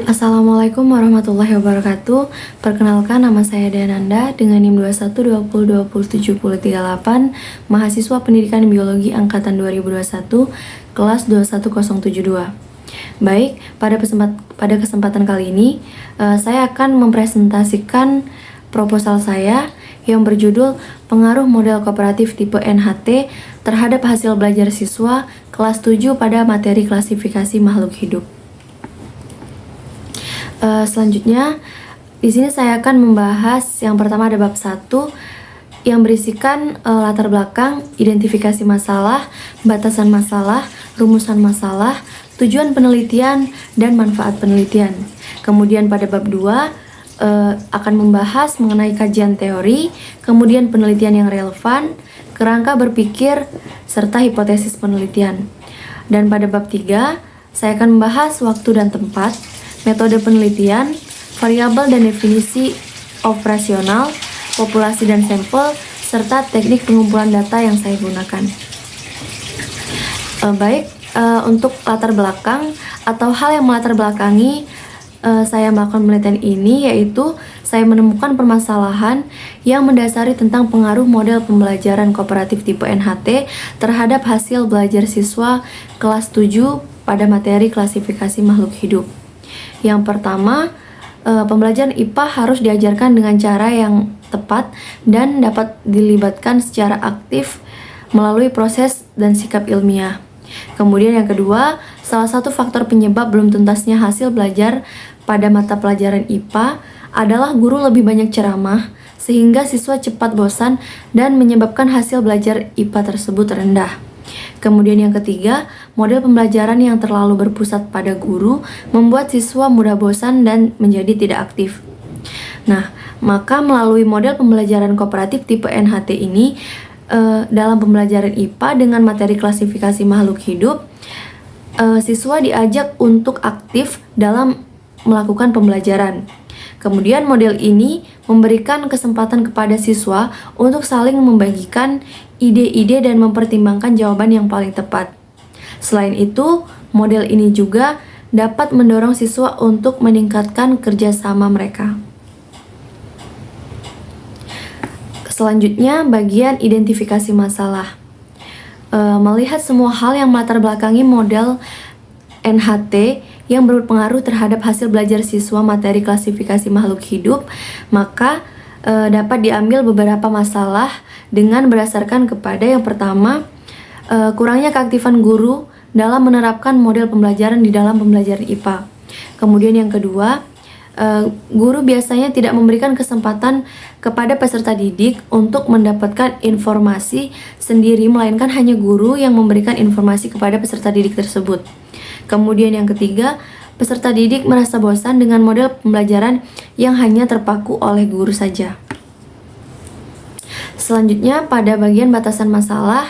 Assalamualaikum warahmatullahi wabarakatuh. Perkenalkan, nama saya Dananda dengan NIM 2120207038, mahasiswa Pendidikan Biologi angkatan 2021, kelas 21072. Baik, pada kesempatan kali ini saya akan mempresentasikan proposal saya yang berjudul Pengaruh Model Kooperatif Tipe NHT terhadap hasil belajar siswa kelas 7 pada materi klasifikasi makhluk hidup. Selanjutnya, di sini saya akan membahas yang pertama ada bab 1 yang berisikan latar belakang, identifikasi masalah, batasan masalah, rumusan masalah, tujuan penelitian, dan manfaat penelitian. Kemudian pada bab 2 akan membahas mengenai kajian teori, kemudian penelitian yang relevan, kerangka berpikir, serta hipotesis penelitian. Dan pada bab 3, saya akan membahas waktu dan tempat, metode penelitian, variabel dan definisi operasional, populasi dan sampel, serta teknik pengumpulan data yang saya gunakan. Untuk latar belakang atau hal yang melatar belakangi saya melakukan penelitian ini, yaitu saya menemukan permasalahan yang mendasari tentang pengaruh model pembelajaran kooperatif tipe NHT terhadap hasil belajar siswa kelas 7 pada materi klasifikasi makhluk hidup. Yang pertama, pembelajaran IPA harus diajarkan dengan cara yang tepat dan dapat dilibatkan secara aktif melalui proses dan sikap ilmiah. Kemudian yang kedua, salah satu faktor penyebab belum tuntasnya hasil belajar pada mata pelajaran IPA adalah guru lebih banyak ceramah sehingga siswa cepat bosan dan menyebabkan hasil belajar IPA tersebut rendah. Kemudian yang ketiga, model pembelajaran yang terlalu berpusat pada guru membuat siswa mudah bosan dan menjadi tidak aktif. Nah, maka melalui model pembelajaran kooperatif tipe NHT ini, dalam pembelajaran IPA dengan materi klasifikasi makhluk hidup, siswa diajak untuk aktif dalam melakukan pembelajaran. Kemudian model ini memberikan kesempatan kepada siswa untuk saling membagikan ide-ide dan mempertimbangkan jawaban yang paling tepat. Selain itu, model ini juga dapat mendorong siswa untuk meningkatkan kerjasama mereka. Selanjutnya, bagian identifikasi masalah. Melihat semua hal yang melatar belakangi model NHT yang berpengaruh terhadap hasil belajar siswa materi klasifikasi makhluk hidup, maka dapat diambil beberapa masalah dengan berdasarkan kepada yang pertama, kurangnya keaktifan guru dalam menerapkan model pembelajaran di dalam pembelajaran IPA. Kemudian yang kedua, guru biasanya tidak memberikan kesempatan kepada peserta didik untuk mendapatkan informasi sendiri, melainkan hanya guru yang memberikan informasi kepada peserta didik tersebut. Kemudian yang ketiga, peserta didik merasa bosan dengan model pembelajaran yang hanya terpaku oleh guru saja. Selanjutnya pada bagian batasan masalah,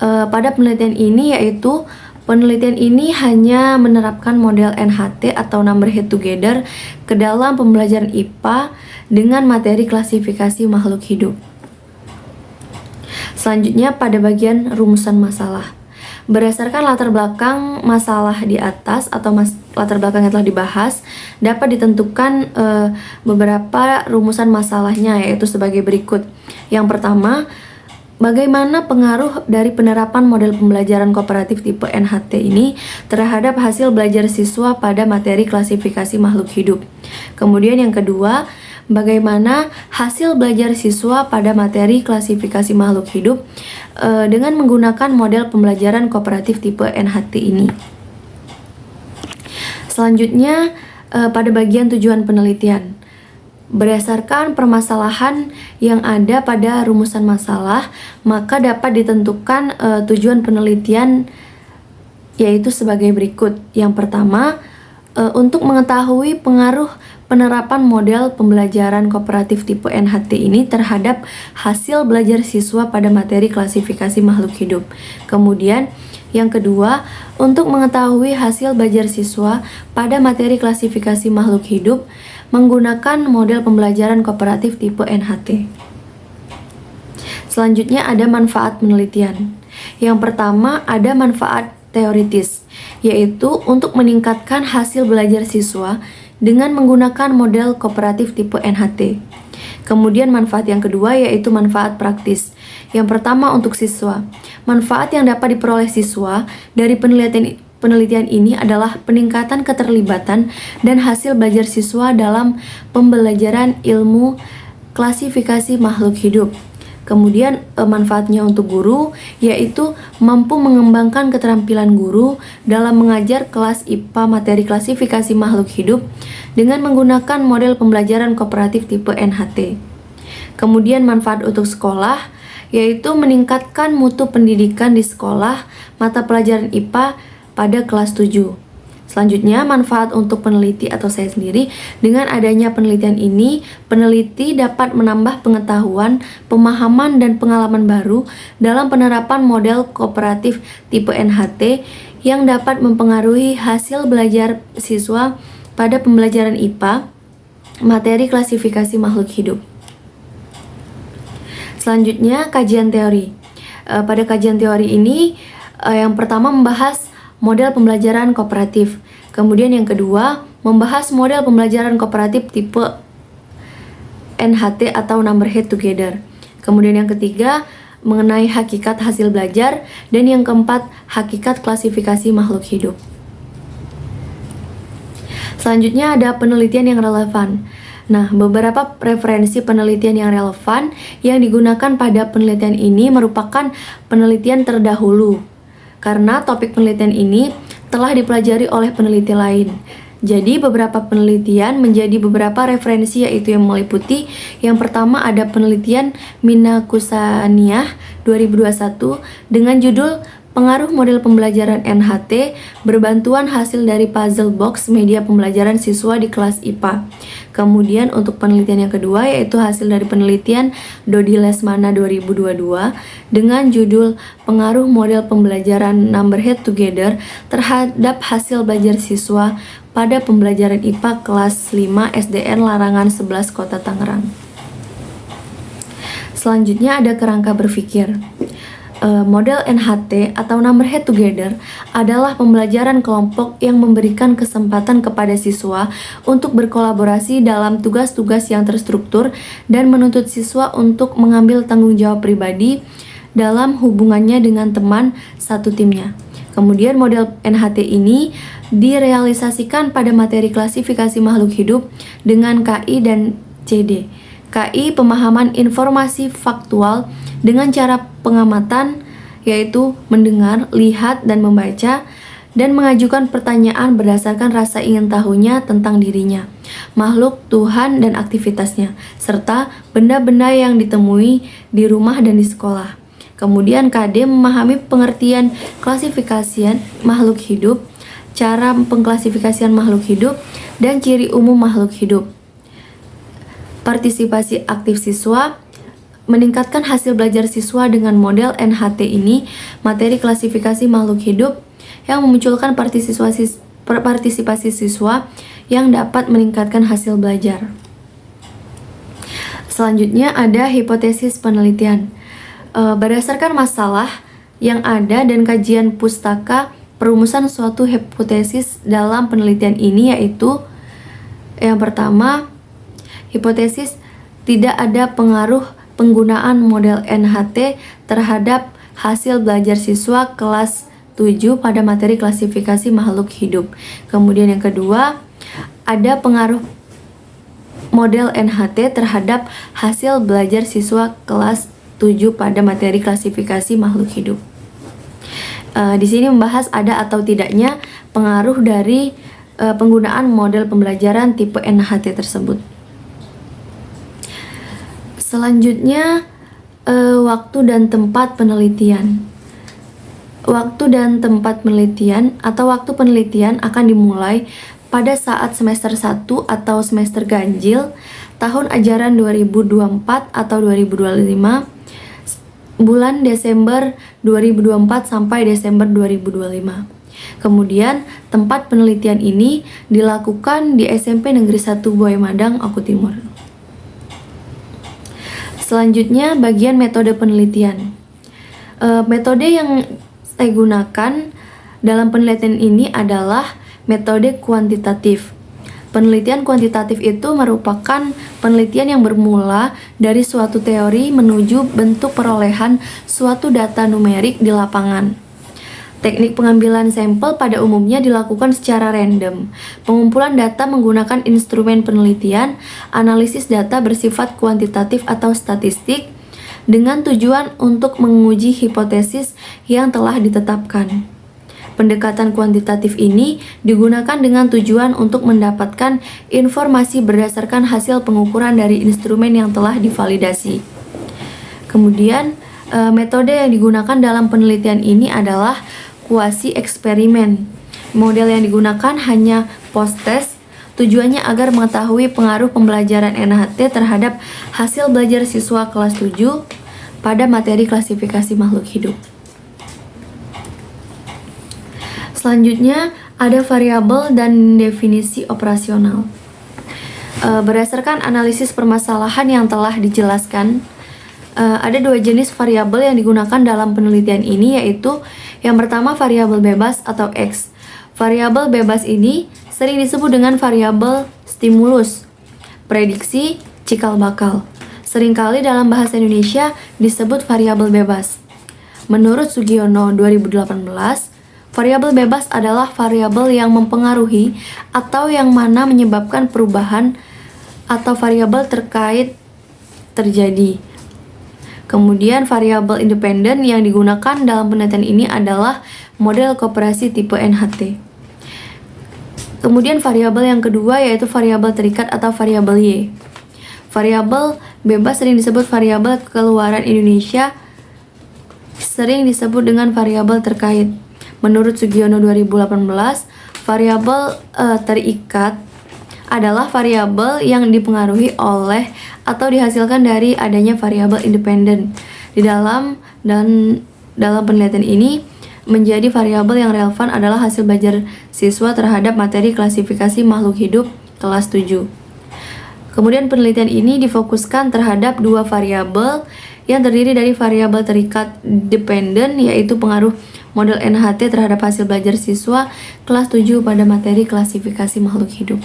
pada penelitian ini yaitu penelitian ini hanya menerapkan model NHT atau Number Head Together ke dalam pembelajaran IPA dengan materi klasifikasi makhluk hidup. Selanjutnya pada bagian rumusan masalah. Berdasarkan latar belakang masalah di atas atau latar belakang yang telah dibahas, dapat ditentukan beberapa rumusan masalahnya, yaitu sebagai berikut. Yang pertama, bagaimana pengaruh dari penerapan model pembelajaran kooperatif tipe NHT ini terhadap hasil belajar siswa pada materi klasifikasi makhluk hidup. Kemudian yang kedua, bagaimana hasil belajar siswa pada materi klasifikasi makhluk hidup dengan menggunakan model pembelajaran kooperatif tipe NHT ini. Selanjutnya, pada bagian tujuan penelitian. Berdasarkan permasalahan yang ada pada rumusan masalah, maka dapat ditentukan tujuan penelitian yaitu sebagai berikut. Yang pertama, untuk mengetahui pengaruh penerapan model pembelajaran kooperatif tipe NHT ini terhadap hasil belajar siswa pada materi klasifikasi makhluk hidup. Kemudian, yang kedua, untuk mengetahui hasil belajar siswa pada materi klasifikasi makhluk hidup menggunakan model pembelajaran kooperatif tipe NHT. Selanjutnya ada manfaat penelitian. Yang pertama ada manfaat teoritis, yaitu untuk meningkatkan hasil belajar siswa dengan menggunakan model kooperatif tipe NHT. Kemudian manfaat yang kedua yaitu manfaat praktis. Yang pertama untuk siswa. Manfaat yang dapat diperoleh siswa dari penelitian ini adalah peningkatan keterlibatan dan hasil belajar siswa dalam pembelajaran ilmu klasifikasi makhluk hidup. Kemudian manfaatnya untuk guru yaitu mampu mengembangkan keterampilan guru dalam mengajar kelas IPA materi klasifikasi makhluk hidup dengan menggunakan model pembelajaran kooperatif tipe NHT. Kemudian manfaat untuk sekolah yaitu meningkatkan mutu pendidikan di sekolah mata pelajaran IPA pada kelas 7. Selanjutnya, manfaat untuk peneliti atau saya sendiri. Dengan adanya penelitian ini, peneliti dapat menambah pengetahuan, pemahaman, dan pengalaman baru dalam penerapan model kooperatif tipe NHT yang dapat mempengaruhi hasil belajar siswa pada pembelajaran IPA, materi klasifikasi makhluk hidup. Selanjutnya, kajian teori. Pada kajian teori ini, yang pertama membahas model pembelajaran kooperatif. Kemudian yang kedua, membahas model pembelajaran kooperatif tipe NHT atau Number Head Together. Kemudian yang ketiga, mengenai hakikat hasil belajar. Dan yang keempat, hakikat klasifikasi makhluk hidup. Selanjutnya ada penelitian yang relevan. Nah, beberapa referensi penelitian yang relevan yang digunakan pada penelitian ini merupakan penelitian terdahulu. Karena topik penelitian ini telah dipelajari oleh peneliti lain. Jadi beberapa penelitian menjadi beberapa referensi yaitu yang meliputi yang pertama ada penelitian Minakusaniah 2021 dengan judul Pengaruh Model Pembelajaran NHT berbantuan hasil dari puzzle box media pembelajaran siswa di kelas IPA. Kemudian untuk penelitian yang kedua yaitu hasil dari penelitian Dodi Lesmana 2022 dengan judul Pengaruh Model Pembelajaran Number Head Together terhadap hasil belajar siswa pada pembelajaran IPA kelas 5 SDN Larangan 11 Kota Tangerang. Selanjutnya ada kerangka berpikir. Model NHT atau Number Head Together adalah pembelajaran kelompok yang memberikan kesempatan kepada siswa untuk berkolaborasi dalam tugas-tugas yang terstruktur dan menuntut siswa untuk mengambil tanggung jawab pribadi dalam hubungannya dengan teman satu timnya. Kemudian model NHT ini direalisasikan pada materi klasifikasi makhluk hidup dengan KI dan CD. KI pemahaman informasi faktual dengan cara pengamatan yaitu mendengar, lihat, dan membaca dan mengajukan pertanyaan berdasarkan rasa ingin tahunya tentang dirinya, makhluk, Tuhan, dan aktivitasnya, serta benda-benda yang ditemui di rumah dan di sekolah. Kemudian KD memahami pengertian klasifikasian makhluk hidup, cara pengklasifikasian makhluk hidup, dan ciri umum makhluk hidup. Partisipasi aktif siswa meningkatkan hasil belajar siswa dengan model NHT ini, materi klasifikasi makhluk hidup yang memunculkan partisipasi siswa yang dapat meningkatkan hasil belajar. Selanjutnya ada hipotesis penelitian. Berdasarkan masalah yang ada dan kajian pustaka, perumusan suatu hipotesis dalam penelitian ini yaitu yang pertama, hipotesis tidak ada pengaruh penggunaan model NHT terhadap hasil belajar siswa kelas 7 pada materi klasifikasi makhluk hidup. Kemudian yang kedua, ada pengaruh model NHT terhadap hasil belajar siswa kelas 7 pada materi klasifikasi makhluk hidup. Di sini membahas ada atau tidaknya pengaruh dari penggunaan model pembelajaran tipe NHT tersebut. Selanjutnya, waktu dan tempat penelitian. Waktu dan tempat penelitian atau waktu penelitian akan dimulai pada saat semester 1 atau semester ganjil tahun ajaran 2024 atau 2025, bulan Desember 2024 sampai Desember 2025. Kemudian, tempat penelitian ini dilakukan di SMP Negeri 1 Buaya Madang, Oku Timur. Selanjutnya, bagian metode penelitian. Metode yang saya gunakan dalam penelitian ini adalah metode kuantitatif. Penelitian kuantitatif itu merupakan penelitian yang bermula dari suatu teori menuju bentuk perolehan suatu data numerik di lapangan. Teknik pengambilan sampel pada umumnya dilakukan secara random. Pengumpulan data menggunakan instrumen penelitian, analisis data bersifat kuantitatif atau statistik, dengan tujuan untuk menguji hipotesis yang telah ditetapkan. Pendekatan kuantitatif ini digunakan dengan tujuan untuk mendapatkan informasi berdasarkan hasil pengukuran dari instrumen yang telah divalidasi. Kemudian, metode yang digunakan dalam penelitian ini adalah kuasi eksperimen. Model yang digunakan hanya post-test, tujuannya agar mengetahui pengaruh pembelajaran NHT terhadap hasil belajar siswa kelas 7 pada materi klasifikasi makhluk hidup. Selanjutnya, ada variabel dan definisi operasional. Berdasarkan analisis permasalahan yang telah dijelaskan, ada dua jenis variabel yang digunakan dalam penelitian ini, yaitu yang pertama variabel bebas atau X. Variabel bebas ini sering disebut dengan variabel stimulus, prediksi, cikal bakal. Seringkali dalam bahasa Indonesia disebut variabel bebas. Menurut Sugiono 2018, variabel bebas adalah variabel yang mempengaruhi atau yang mana menyebabkan perubahan atau variabel terkait terjadi. Kemudian variabel independen yang digunakan dalam penelitian ini adalah model koperasi tipe NHT. Kemudian variabel yang kedua yaitu variabel terikat atau variabel Y. Variabel bebas sering disebut variabel keluaran Indonesia, sering disebut dengan variabel terkait. Menurut Sugiono 2018, variabel terikat adalah variabel yang dipengaruhi oleh atau dihasilkan dari adanya variabel independen. Di dalam penelitian ini menjadi variabel yang relevan adalah hasil belajar siswa terhadap materi klasifikasi makhluk hidup kelas 7. Kemudian penelitian ini difokuskan terhadap dua variabel yang terdiri dari variabel terikat dependen, yaitu pengaruh model NHT terhadap hasil belajar siswa kelas 7 pada materi klasifikasi makhluk hidup.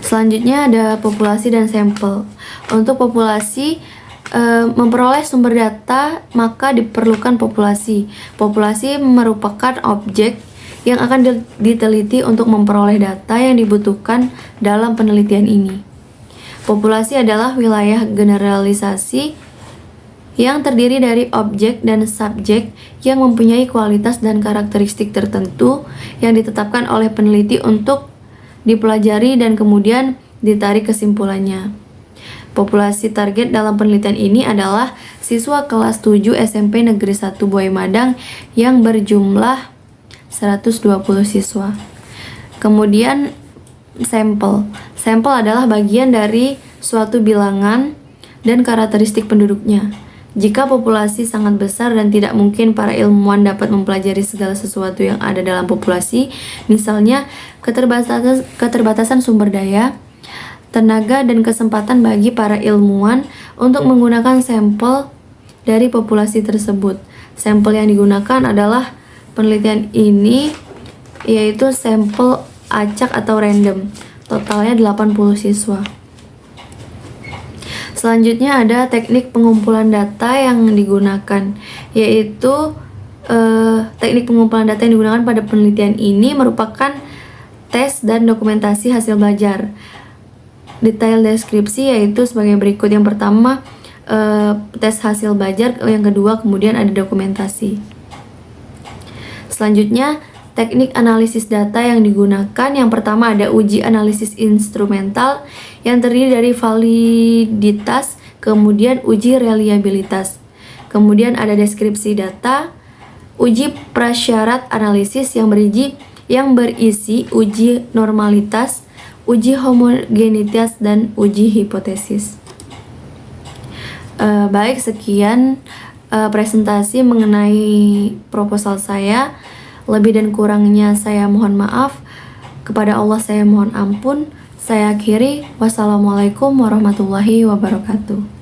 Selanjutnya ada populasi dan sampel. Untuk populasi, memperoleh sumber data, maka diperlukan populasi. Populasi merupakan objek yang akan diteliti untuk memperoleh data yang dibutuhkan dalam penelitian ini. Populasi adalah wilayah generalisasi yang terdiri dari objek dan subjek yang mempunyai kualitas dan karakteristik tertentu yang ditetapkan oleh peneliti untuk dipelajari dan kemudian ditarik kesimpulannya. Populasi target dalam penelitian ini adalah siswa kelas 7 SMP Negeri 1 Buaya Madang yang berjumlah 120 siswa. Kemudian sampel. Sampel adalah bagian dari suatu bilangan dan karakteristik penduduknya. Jika populasi sangat besar dan tidak mungkin para ilmuwan dapat mempelajari segala sesuatu yang ada dalam populasi, misalnya keterbatasan sumber daya, tenaga, dan kesempatan bagi para ilmuwan untuk menggunakan sampel dari populasi tersebut. Sampel yang digunakan adalah penelitian ini yaitu sampel acak atau random, totalnya 80 siswa. Selanjutnya ada teknik pengumpulan data yang digunakan, yaitu teknik pengumpulan data yang digunakan pada penelitian ini merupakan tes dan dokumentasi hasil belajar. Detail deskripsi yaitu sebagai berikut. Yang pertama, tes hasil belajar, yang kedua kemudian ada dokumentasi. Selanjutnya, teknik analisis data yang digunakan, yang pertama ada uji analisis instrumental yang terdiri dari validitas, kemudian uji reliabilitas. Kemudian ada deskripsi data, uji prasyarat analisis yang berisi uji normalitas, uji homogenitas, dan uji hipotesis. Baik, sekian presentasi mengenai proposal saya. Lebih dan kurangnya saya mohon maaf. Kepada Allah saya mohon ampun. Saya akhiri. Wassalamualaikum warahmatullahi wabarakatuh.